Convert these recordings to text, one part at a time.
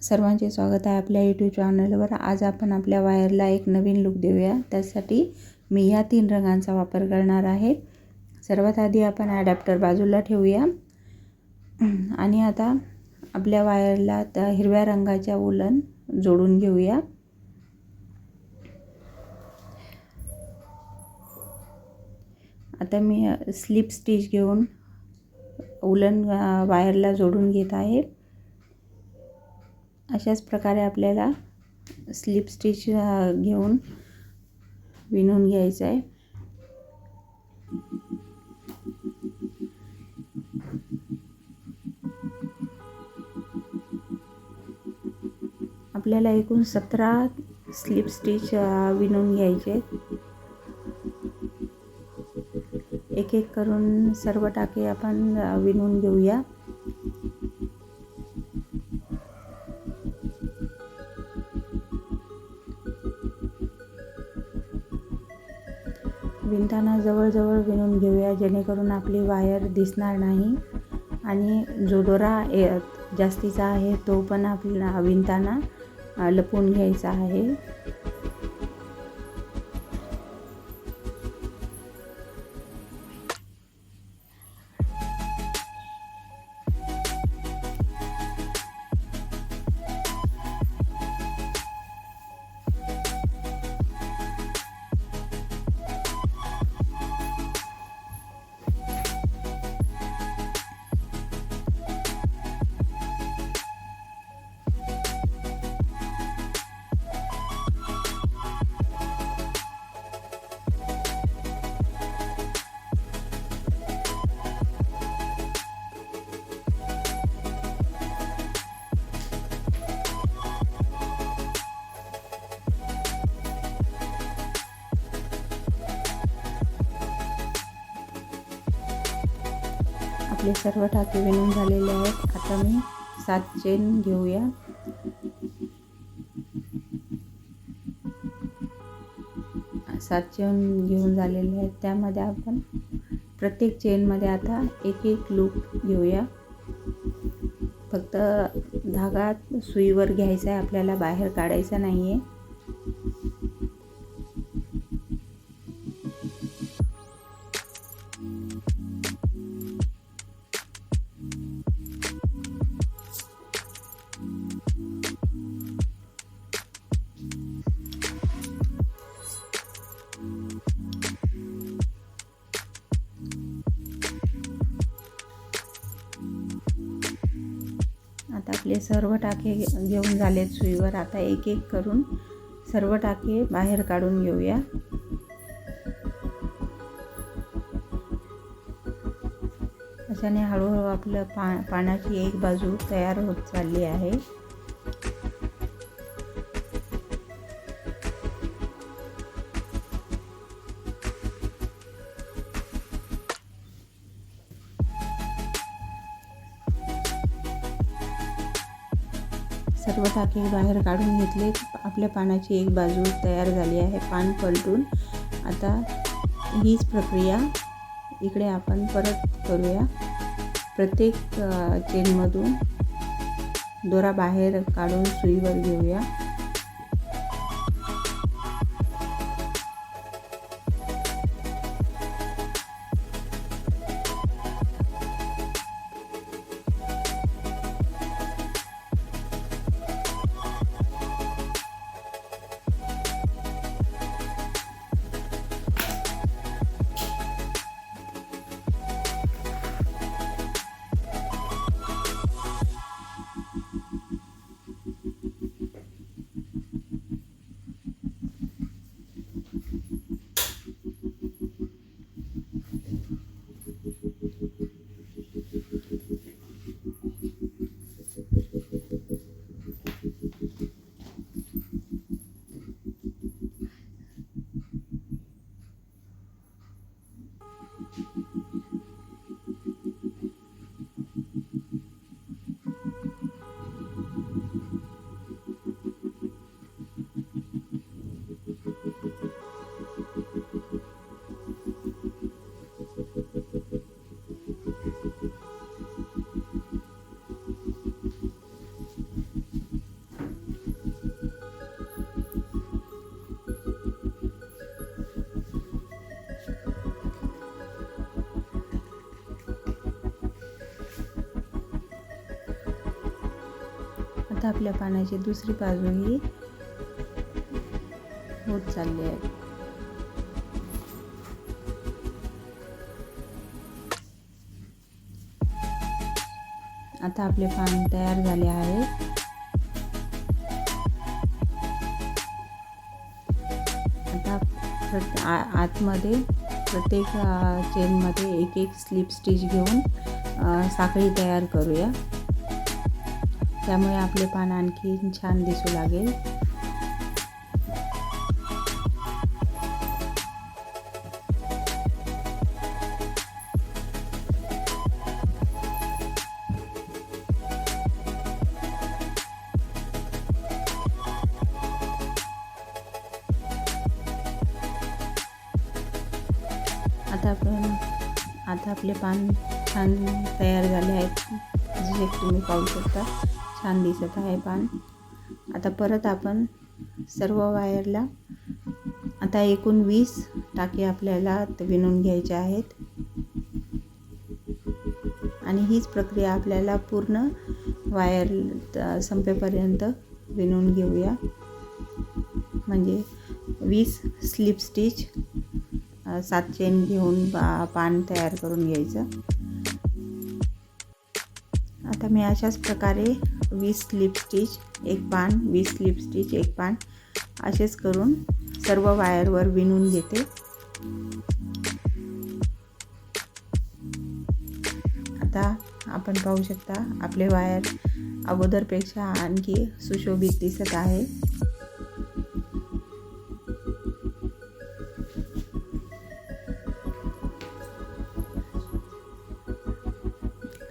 सर्वांचे स्वागत आहे आपल्या यूट्यूब चॅनलवर। आज आपण आपल्या वायरला एक नवीन लुक देऊया। त्यासाठी मी ह्या 3 रंगांचा वापर करणार आहे। सर्वात आधी आपण ॲडॅप्टर बाजूला ठेवूया आणि आता आपल्या वायरला त्या हिरव्या रंगाच्या वूलन जोडून घेऊया। आता मी स्लिप स्टिच घेऊन वूलन वायरला जोडून घेत आहे। अशाच प्रकारे आपल्याला स्लिप स्टिच घेऊन विणून घ्यायचं आहे। आपल्याला एकूण 17 स्लिप स्टिच विणून घ्यायचे। एक एक करून सर्व टाके आपण विणून घेऊया। विणताना जवळ विणून घेऊया, जेणेकरून आपली वायर दिसणार नाही आणि जो दोरा जास्तीचा आहे तो पण आपल्याला विणताना लपवून घ्यायचा आहे। आपले सर्व टाके विणून झालेले आहेत। आता मी 7 चेन घेऊया। सात चेन घेऊन झालेले आहेत। त्यामध्ये आपण प्रत्येक चेन मध्ये आता एक लूप घेऊया। फक्त धागा सुईवर घ्यायचा आहे, आपल्याला बाहेर काढायचा नाहीये। आता आपले सर्व टाके घेऊन झालेत सुईवर। आता एक एक करून सर्व टाके बाहेर काढून घेऊया। अशाने हळूहळू आपलं पानाची एक बाजू तयार होत चालली आहे। सर्व टाके बाहेर काढून घेतले। आपल्या पानाची एक बाजू तयार झाली आहे, पान पलटून। आता हीच प्रक्रिया इकडे आपण परत करूया। प्रत्येक चेनमधून दोरा बाहेर काढून सुईवर घेऊया। आता आपल्या पानाची दुसरी बाजूही होत चालली आहे. आता आपले पान तयार झाले आहे. आता आतमध्ये प्रत्येक चेनमध्ये एक एक स्लिप स्टिच घेऊन साखळी तयार करूया. त्यामुळे आपले पान आणखी छान दिसू लागेल. आता आपले पान छान तयार झाले आहेत. जसे तुम्ही पाहू शकता छान दिसत आहे पान. आता परत आपण सर्व वायरला आता एकूण 20 टाके आपल्याला विणून घ्यायचे आहेत आणि हीच प्रक्रिया आपल्याला पूर्ण वायर संपेपर्यंत विणून घेऊया. म्हणजे 20 स्लिप स्टिच 7 चेन घेऊन पान तयार करून घ्यायचं. आता मी अशाच प्रकारे 20 स्लिप स्टिच एक पान, 20 स्लिप स्टिच एक पान असेच करून सर्व वायरवर विणून घेते. आता आपण पाहू शकता आपले वायर अगोदरपेक्षा आणखी सुशोभित दिसत आहे.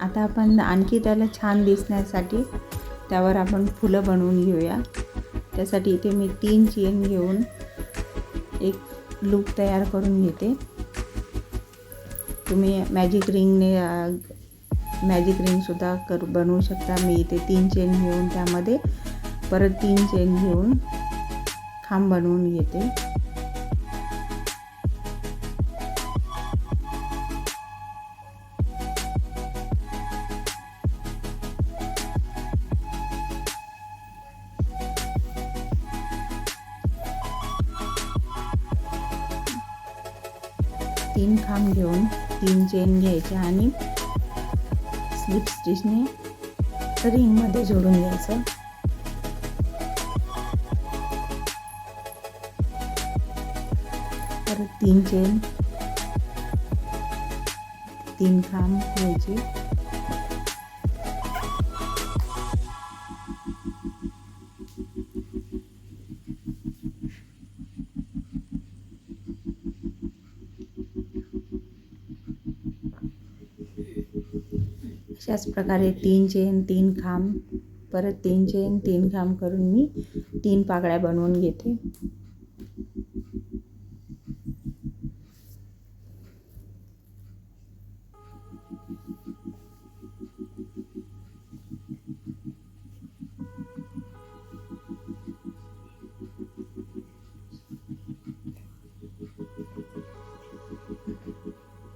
आता आपण आणखी त्याला छान दिसण्यासाठी त्यावर आपण फुलं बनवून घेऊया. त्यासाठी इथे मी 3 चेन घेऊन एक लूप तयार करून घेते. तुम्ही मॅजिक रिंगसुद्धा बनवू शकता. मी इथे 3 चेन घेऊन त्यामध्ये परत 3 चेन घेऊन खांब बनवून घेते. तीन खांब घेऊन 3 चेन घ्यायच्या आणि स्लिप स्टिचने रिंगमध्ये जोडून घ्यायचं. परत 3 चेन 3 खांब घ्यायचे. अशाच प्रकारे 3 चेन 3 खांब परत 3 चेन 3 खांब करून मी 3 पाकळ्या बनवून घेते.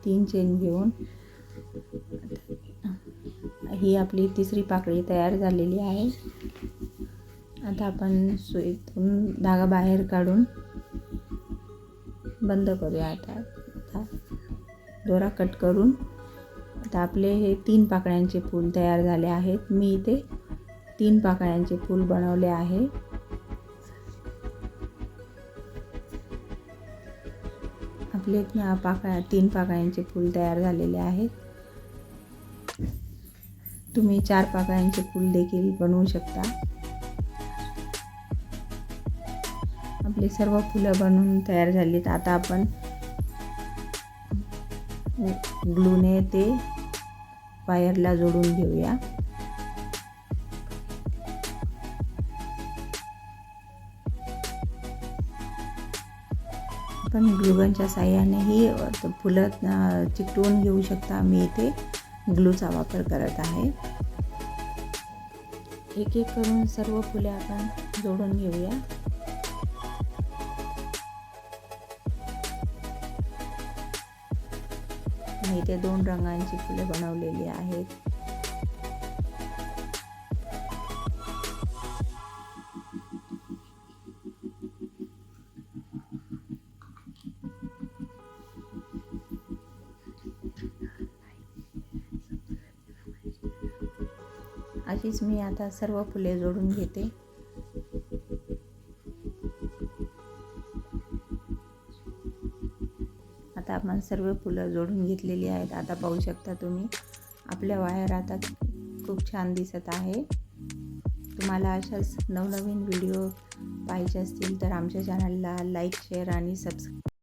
तीन चेन घेऊन ही आपली तिसरी पाकळी तयार झालेली आहे. आता आपण सुईतून धागा बाहेर काढून बंद करूया. आता दोरा कट करून आता आपले हे 3 पाकळ्यांचे फूल तयार झाले आहेत. मी इथे 3 पाकळ्यांचे फूल बनवले आहे. आपले 3 पाकळ्यांचे फूल तयार झालेले आहेत. तुम्ही 4 पाकळ्यांचे फूल देखील बनवू शकता. आपले सर्व फुलं बनवून तयार झालीत. आता आपण ग्लूने ते वायरला जोडून घेऊया. आपण ग्लूगनच्या साहाय्यानेही फुलं चिकटवून घेऊ शकता. मी इथे ग्लूचा वापर करत आहे. एक एक करून सर्व फुले आपण जोडून घेऊया. मी इथे 2 रंगांची फुले बनवलेली आहेत. अशीच मी आता सर्व फुले जोडून घेते. आता आपण सर्व फुलं जोडून घेतलेली आहेत. आता पाहू शकता तुम्ही आपल्या वायर आता खूप छान दिसत आहे. तुम्हाला अशाच नवनवीन व्हिडिओ पाहिजे असतील तर आमच्या चॅनलला लाईक, शेअर आणि सबस्क्राईब